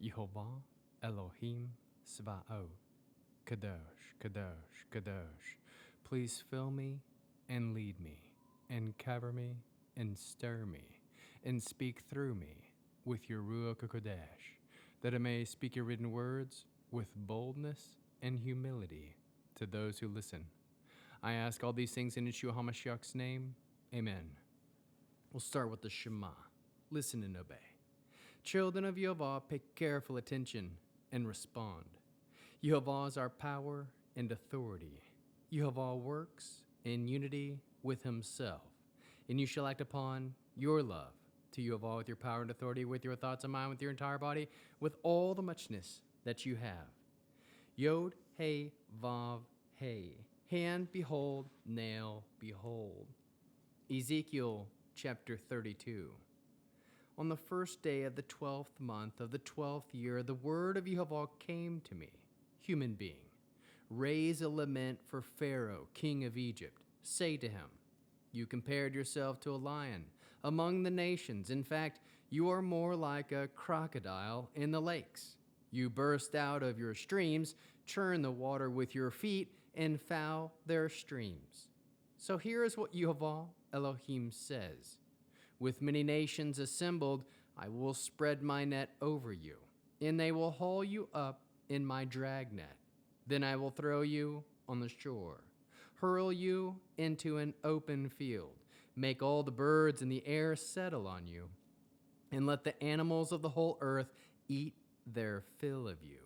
Yehovah Elohim Svaot. Kadosh, Kadosh, Kadosh. Please fill me and lead me, and cover me and stir me, and speak through me with your Ruach HaKodesh, that I may speak your written words with boldness and humility to those who listen. I ask all these things in Yeshua HaMashiach's name. Amen. We'll start with the Shema. Listen and obey. Children of Yehovah, pay careful attention and respond. Yehovah is our power and authority. Yehovah works in unity with himself, and you shall act upon your love to Yehovah with your power and authority, with your thoughts and mind, with your entire body, with all the muchness that you have. Yod, Hey, Vav, Hey. Hand, behold, nail, behold. Ezekiel chapter 32. On the first day of the 12th month of the 12th year, the word of Yehovah came to me. Human being, raise a lament for Pharaoh, king of Egypt. Say to him, you compared yourself to a lion among the nations. In fact, you are more like a crocodile in the lakes. You burst out of your streams, churn the water with your feet, and foul their streams. So here is what Yehovah Elohim says. With many nations assembled, I will spread my net over you, and they will haul you up in my dragnet. Then I will throw you on the shore, hurl you into an open field, make all the birds in the air settle on you, and let the animals of the whole earth eat their fill of you.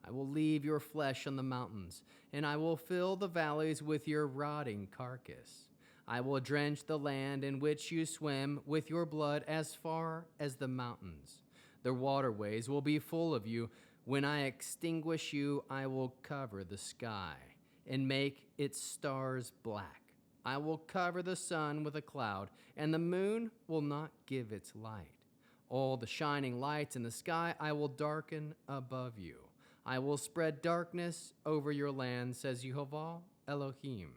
I will leave your flesh on the mountains, and I will fill the valleys with your rotting carcass. I will drench the land in which you swim with your blood as far as the mountains. The waterways will be full of you. When I extinguish you, I will cover the sky and make its stars black. I will cover the sun with a cloud, and the moon will not give its light. All the shining lights in the sky I will darken above you. I will spread darkness over your land, says Yehovah Elohim.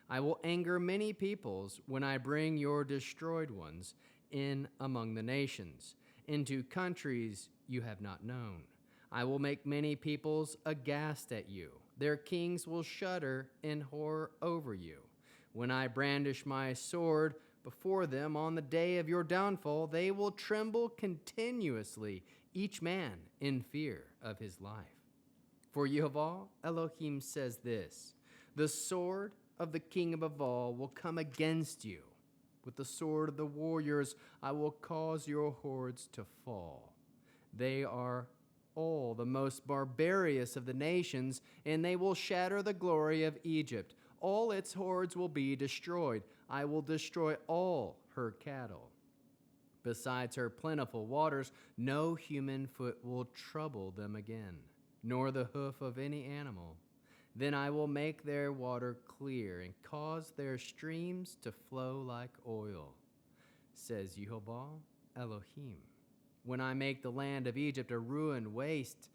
I will anger many peoples when I bring your destroyed ones in among the nations, into countries you have not known. I will make many peoples aghast at you. Their kings will shudder in horror over you. When I brandish my sword before them on the day of your downfall, they will tremble continuously, each man in fear of his life. For Yehovah Elohim says this, the sword of the king above all will come against you. With the sword of the warriors, I will cause your hordes to fall. They are all the most barbarous of the nations, and they will shatter the glory of Egypt. All its hordes will be destroyed. I will destroy all her cattle. Besides her plentiful waters, no human foot will trouble them again, nor the hoof of any animal. Then I will make their water clear and cause their streams to flow like oil, says Yehovah Elohim. When I make the land of Egypt a ruined waste,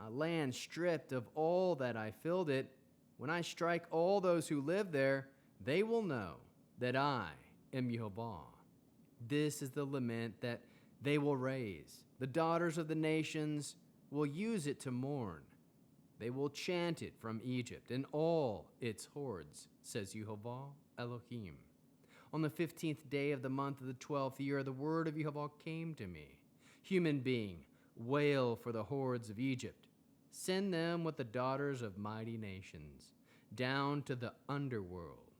a land stripped of all that I filled it, when I strike all those who live there, they will know that I am Yehovah. This is the lament that they will raise. The daughters of the nations will use it to mourn. They will chant it from Egypt and all its hordes, says Yehovah Elohim. On the 15th day of the month of the 12th year, the word of Yehovah came to me. Human being, wail for the hordes of Egypt. Send them with the daughters of mighty nations, down to the underworld,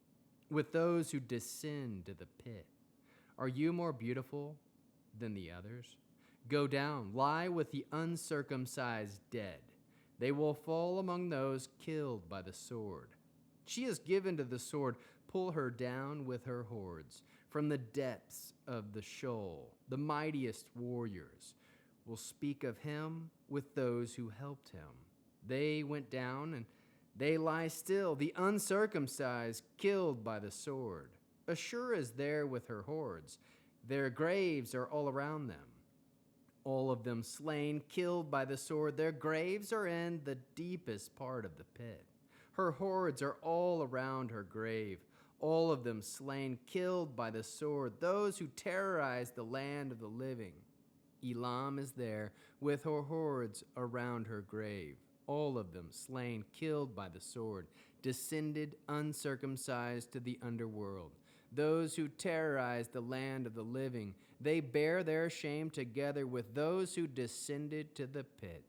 with those who descend to the pit. Are you more beautiful than the others? Go down, lie with the uncircumcised dead. They will fall among those killed by the sword. She is given to the sword. Pull her down with her hordes. From the depths of the Sheol, the mightiest warriors will speak of him with those who helped him. They went down and they lie still, the uncircumcised killed by the sword. Ashur is there with her hordes. Their graves are all around them. All of them slain, killed by the sword. Their graves are in the deepest part of the pit. Her hordes are all around her grave. All of them slain, killed by the sword. Those who terrorized the land of the living. Elam is there with her hordes around her grave, all of them slain, killed by the sword, descended uncircumcised to the underworld. Those who terrorize the land of the living, they bear their shame together with those who descended to the pit.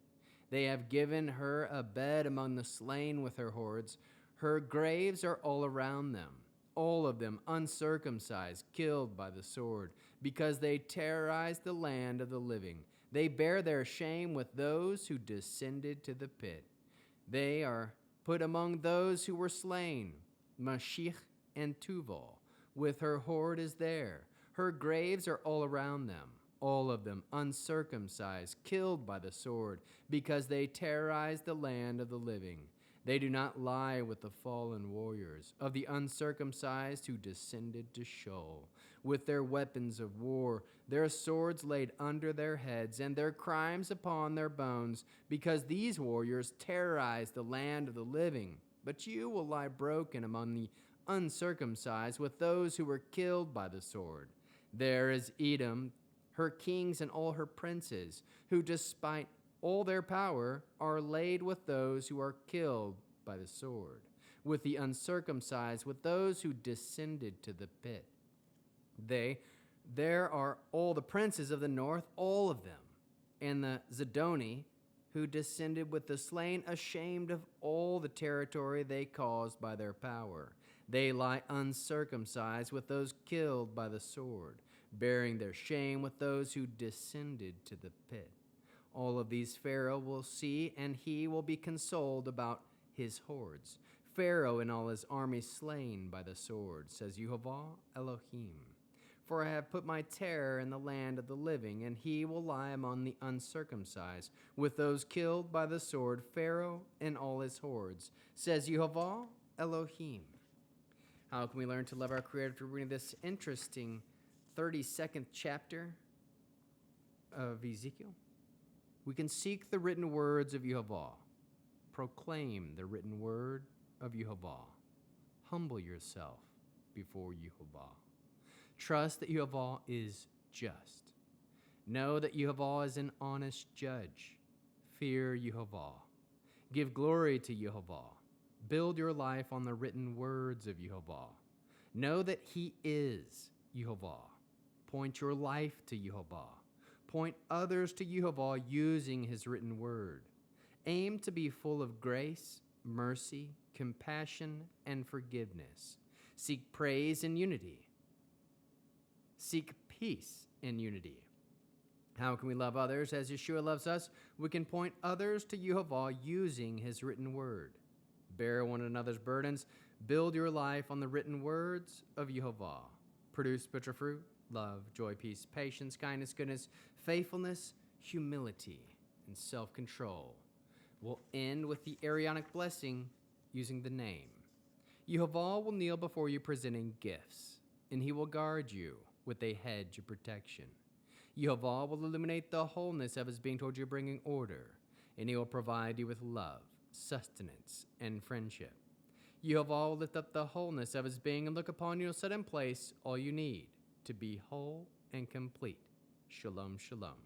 They have given her a bed among the slain with her hordes. Her graves are all around them, all of them uncircumcised, killed by the sword, because they terrorize the land of the living. They bear their shame with those who descended to the pit. They are put among those who were slain. Mashich and Tuval, with her horde is there. Her graves are all around them, all of them uncircumcised, killed by the sword, because they terrorize the land of the living. They do not lie with the fallen warriors of the uncircumcised who descended to Sheol, with their weapons of war, their swords laid under their heads, and their crimes upon their bones, because these warriors terrorize the land of the living. But you will lie broken among the uncircumcised with those who were killed by the sword. There is Edom, her kings and all her princes, who despite all their power are laid with those who are killed by the sword, with the uncircumcised, with those who descended to the pit. There are all the princes of the north, all of them, and the Zidoni, who descended with the slain, ashamed of all the territory they caused by their power. They lie uncircumcised with those killed by the sword, bearing their shame with those who descended to the pit. All of these Pharaoh will see, and he will be consoled about his hordes. Pharaoh and all his army slain by the sword, says Yehovah Elohim. For I have put my terror in the land of the living, and he will lie among the uncircumcised, with those killed by the sword, Pharaoh and all his hordes, says Yehovah Elohim. How can we learn to love our Creator through reading this interesting 32nd chapter of Ezekiel? We can seek the written words of Yehovah. Proclaim the written word of Yehovah. Humble yourself before Yehovah. Trust that Yehovah is just. Know that Yehovah is an honest judge. Fear Yehovah. Give glory to Yehovah. Build your life on the written words of Yehovah. Know that he is Yehovah. Point your life to Yehovah. Point others to Yehovah using his written word. Aim to be full of grace, mercy, compassion, and forgiveness. Seek praise and unity. Seek peace and unity. How can we love others as Yeshua loves us? We can point others to Yehovah using his written word. Bear one another's burdens. Build your life on the written words of Yehovah. Produce spiritual fruit, love, joy, peace, patience, kindness, goodness, faithfulness, humility, and self-control. We'll end with the Arianic blessing using the name. Yehovah will kneel before you presenting gifts, and he will guard you with a hedge of protection. Yehovah will illuminate the wholeness of his being toward you, bringing order, and he will provide you with love, sustenance, and friendship. Yehovah will lift up the wholeness of his being and look upon you and set in place all you need to be whole and complete. Shalom, shalom.